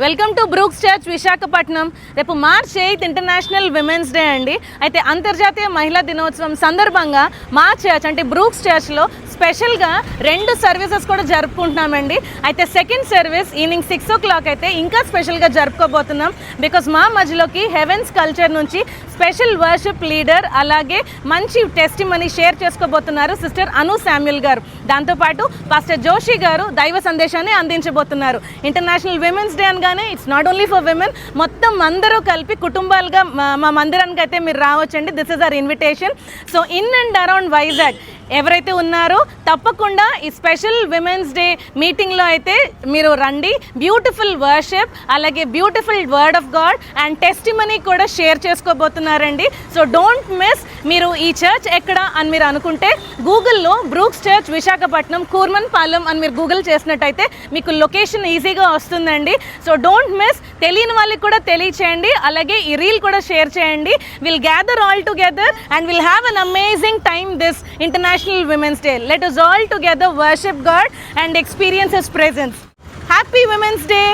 Welcome to Brooks church Visakhapatnam. రేపు March 8 international women's day అండి. అయితే అంతర్జాతీయ మహిళా దినోత్సవం సందర్భంగా మా చర్చ్ అంటే బ్రూక్స్ చర్చ్లో స్పెషల్గా 2 సర్వీసెస్ కూడా జరుపుకుంటున్నామండి. అయితే సెకండ్ సర్వీస్ ఈవినింగ్ 6 o'clock అయితే ఇంకా స్పెషల్గా జరుపుకోబోతున్నాం. బికాస్ మా మధ్యలోకి హెవెన్స్ కల్చర్ నుంచి స్పెషల్ వర్షిప్ లీడర్ అలాగే మంచి టెస్టిమనీ షేర్ చేసుకోబోతున్నారు సిస్టర్ అను శామ్యుల్ గారు. దాంతోపాటు పాస్టర్ జోషి గారు దైవ సందేశాన్ని అందించబోతున్నారు. ఇంటర్నేషనల్ విమెన్స్ డే అనగానే it's not only for women, మొత్తం అందరూ కలిపి కుటుంబాలుగా మా మందిరానికి అయితే మీరు రావచ్చండి. This is our invitation. So in and around Vizag ఎవరైతే ఉన్నారో తప్పకుండా ఈ స్పెషల్ విమెన్స్ డే మీటింగ్లో అయితే మీరు రండి. బ్యూటిఫుల్ వర్షిప్ అలాగే beautiful word of God and testimony కూడా షేర్ చేసుకోబోతున్నారండి. So don't miss. మీరు ఈ చర్చ్ ఎక్కడ అని మీరు అనుకుంటే గూగుల్లో బ్రూక్స్ చర్చ్ విశాఖపట్నం కూర్మన్ పాలెం అని మీరు గూగుల్ చేసినట్టయితే మీకు లొకేషన్ ఈజీగా వస్తుందండి. So don't miss. తెలియని వాళ్ళకి కూడా తెలియచేయండి, అలాగే ఈ రీల్ కూడా షేర్ చేయండి. Will gather all together and will have an amazing time this International Women's Day. Let us all together worship God and experience His presence. Happy Women's Day.